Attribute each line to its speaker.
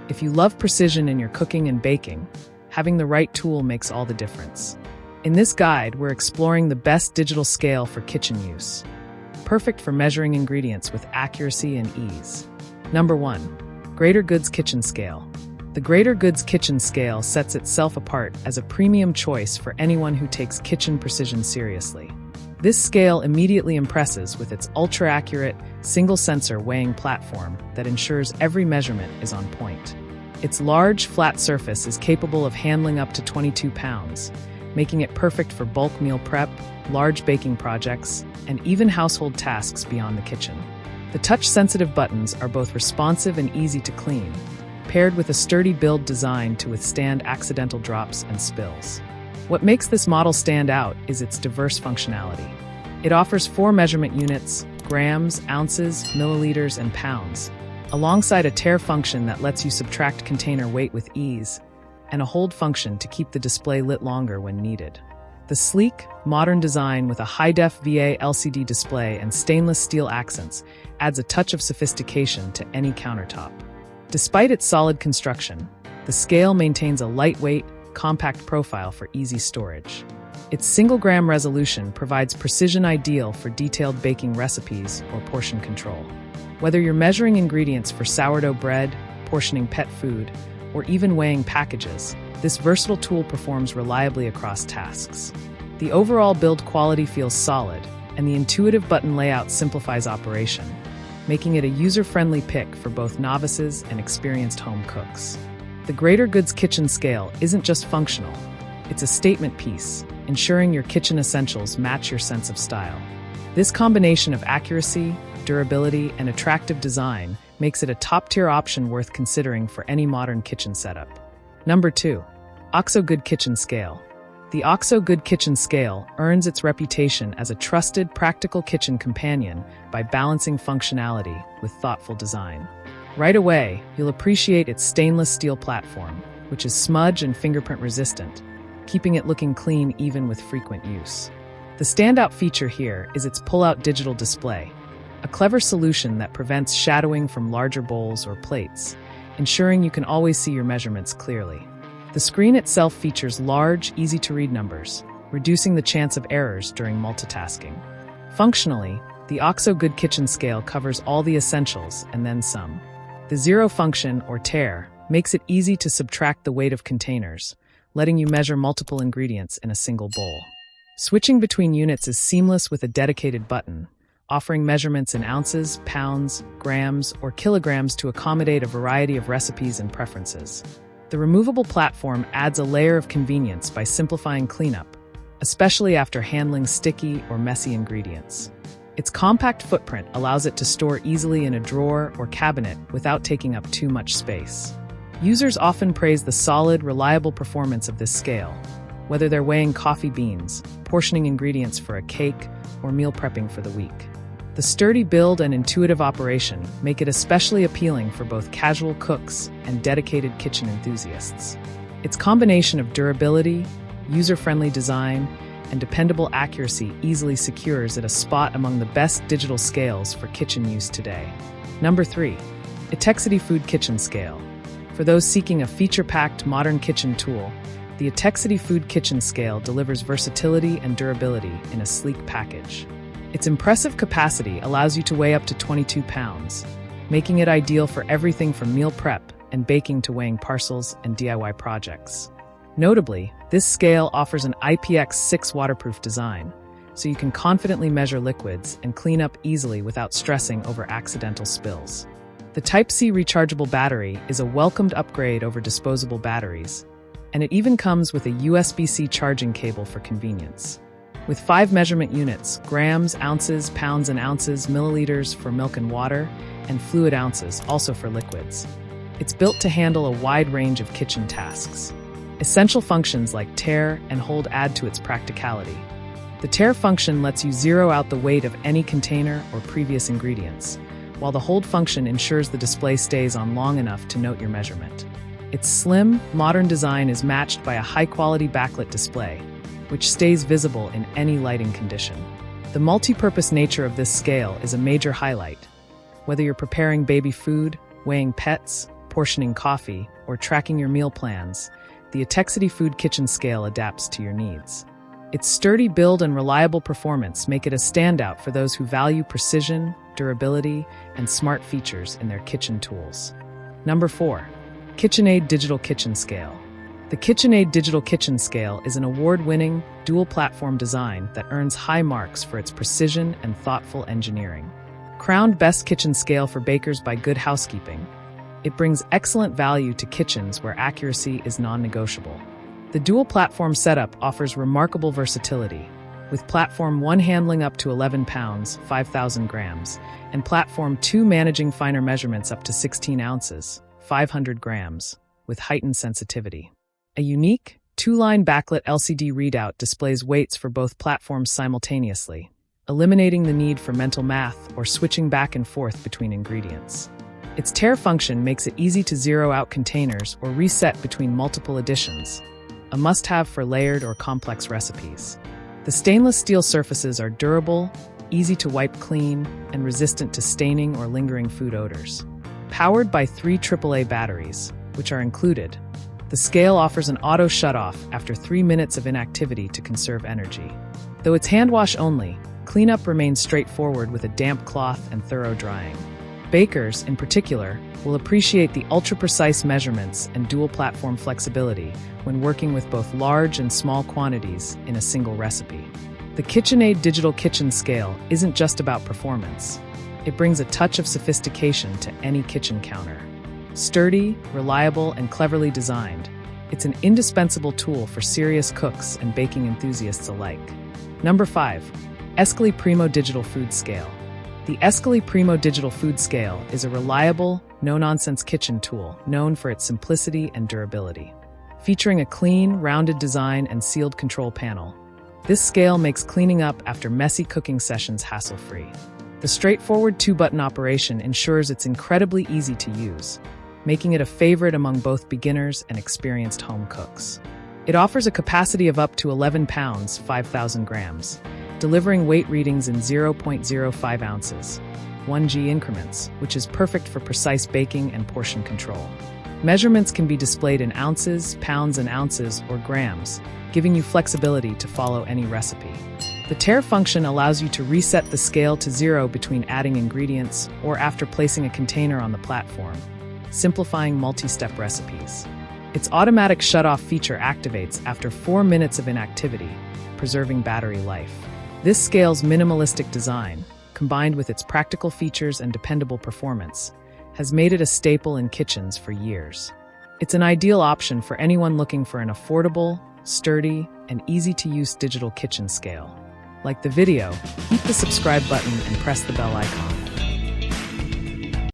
Speaker 1: If you love precision in your cooking and baking, having the right tool makes all the difference. In this guide, we're exploring the best digital scale for kitchen use. Perfect for measuring ingredients with accuracy and ease. Number 1. Greater Goods Kitchen Scale. The Greater Goods Kitchen Scale sets itself apart as a premium choice for anyone who takes kitchen precision seriously. This scale immediately impresses with its ultra-accurate, single-sensor weighing platform that ensures every measurement is on point. Its large, flat surface is capable of handling up to 22 pounds, making it perfect for bulk meal prep, large baking projects, and even household tasks beyond the kitchen. The touch-sensitive buttons are both responsive and easy to clean, paired with a sturdy build designed to withstand accidental drops and spills. What makes this model stand out is its diverse functionality. It offers 4 measurement units, grams, ounces, milliliters, and pounds, alongside a tare function that lets you subtract container weight with ease, and a hold function to keep the display lit longer when needed. The sleek, modern design with a high-def VA LCD display and stainless steel accents adds a touch of sophistication to any countertop. Despite its solid construction, the scale maintains a lightweight, compact profile for easy storage. Its single-gram resolution provides precision ideal for detailed baking recipes or portion control. Whether you're measuring ingredients for sourdough bread, portioning pet food, or even weighing packages, this versatile tool performs reliably across tasks. The overall build quality feels solid, and the intuitive button layout simplifies operation, making it a user-friendly pick for both novices and experienced home cooks. The Greater Goods Kitchen Scale isn't just functional, it's a statement piece, ensuring your kitchen essentials match your sense of style. This combination of accuracy, durability, and attractive design makes it a top-tier option worth considering for any modern kitchen setup. Number 2. OXO Good Kitchen Scale. The OXO Good Kitchen Scale earns its reputation as a trusted, practical kitchen companion by balancing functionality with thoughtful design. Right away, you'll appreciate its stainless steel platform, which is smudge and fingerprint resistant, keeping it looking clean even with frequent use. The standout feature here is its pull-out digital display, a clever solution that prevents shadowing from larger bowls or plates, ensuring you can always see your measurements clearly. The screen itself features large, easy-to-read numbers, reducing the chance of errors during multitasking. Functionally, the OXO Good Kitchen Scale covers all the essentials and then some. The zero function, or tare, makes it easy to subtract the weight of containers, letting you measure multiple ingredients in a single bowl. Switching between units is seamless with a dedicated button, offering measurements in ounces, pounds, grams, or kilograms to accommodate a variety of recipes and preferences. The removable platform adds a layer of convenience by simplifying cleanup, especially after handling sticky or messy ingredients. Its compact footprint allows it to store easily in a drawer or cabinet without taking up too much space. Users often praise the solid, reliable performance of this scale, whether they're weighing coffee beans, portioning ingredients for a cake, or meal prepping for the week. The sturdy build and intuitive operation make it especially appealing for both casual cooks and dedicated kitchen enthusiasts. Its combination of durability, user-friendly design, and dependable accuracy easily secures it a spot among the best digital scales for kitchen use today. Number 3. Etekcity Food Kitchen Scale. For those seeking a feature-packed modern kitchen tool, the Etekcity Food Kitchen Scale delivers versatility and durability in a sleek package. Its impressive capacity allows you to weigh up to 22 pounds, making it ideal for everything from meal prep and baking to weighing parcels and DIY projects. Notably, this scale offers an IPX6 waterproof design, so you can confidently measure liquids and clean up easily without stressing over accidental spills. The Type-C rechargeable battery is a welcomed upgrade over disposable batteries, and it even comes with a USB-C charging cable for convenience. With 5 measurement units, grams, ounces, pounds and ounces, milliliters for milk and water, and fluid ounces, also for liquids. It's built to handle a wide range of kitchen tasks. Essential functions like tare and hold add to its practicality. The tare function lets you zero out the weight of any container or previous ingredients, while the hold function ensures the display stays on long enough to note your measurement. Its slim, modern design is matched by a high-quality backlit display, which stays visible in any lighting condition. The multi-purpose nature of this scale is a major highlight. Whether you're preparing baby food, weighing pets, portioning coffee or tracking your meal plans, the Etekcity Food Kitchen Scale adapts to your needs. Its sturdy build and reliable performance make it a standout for those who value precision, durability, and smart features in their kitchen tools. Number 4. KitchenAid Digital Kitchen Scale. The KitchenAid Digital Kitchen Scale is an award-winning, dual-platform design that earns high marks for its precision and thoughtful engineering. Crowned Best Kitchen Scale for Bakers by Good Housekeeping, it brings excellent value to kitchens where accuracy is non-negotiable. The dual-platform setup offers remarkable versatility, with Platform 1 handling up to 11 pounds, 5,000 grams, and Platform 2 managing finer measurements up to 16 ounces, 500 grams, with heightened sensitivity. A unique, two-line backlit LCD readout displays weights for both platforms simultaneously, eliminating the need for mental math or switching back and forth between ingredients. Its tare function makes it easy to zero out containers or reset between multiple additions, a must-have for layered or complex recipes. The stainless steel surfaces are durable, easy to wipe clean, and resistant to staining or lingering food odors. Powered by 3 AAA batteries, which are included, the scale offers an auto shut-off after 3 minutes of inactivity to conserve energy. Though it's hand wash only, cleanup remains straightforward with a damp cloth and thorough drying. Bakers, in particular, will appreciate the ultra-precise measurements and dual-platform flexibility when working with both large and small quantities in a single recipe. The KitchenAid Digital Kitchen Scale isn't just about performance. It brings a touch of sophistication to any kitchen counter. Sturdy, reliable, and cleverly designed, it's an indispensable tool for serious cooks and baking enthusiasts alike. Number 5. Escali Primo Digital Food Scale. The Escali Primo Digital Food Scale is a reliable, no-nonsense kitchen tool known for its simplicity and durability. Featuring a clean, rounded design and sealed control panel, this scale makes cleaning up after messy cooking sessions hassle-free. The straightforward 2-button operation ensures it's incredibly easy to use, making it a favorite among both beginners and experienced home cooks. It offers a capacity of up to 11 pounds, 5,000 grams, delivering weight readings in 0.05 ounces, 1G increments, which is perfect for precise baking and portion control. Measurements can be displayed in ounces, pounds and ounces, or grams, giving you flexibility to follow any recipe. The tare function allows you to reset the scale to 0 between adding ingredients or after placing a container on the platform, simplifying multi-step recipes. Its automatic shut-off feature activates after 4 minutes of inactivity, preserving battery life. This scale's minimalistic design, combined with its practical features and dependable performance, has made it a staple in kitchens for years. It's an ideal option for anyone looking for an affordable, sturdy, and easy-to-use digital kitchen scale. Like the video, hit the subscribe button and press the bell icon.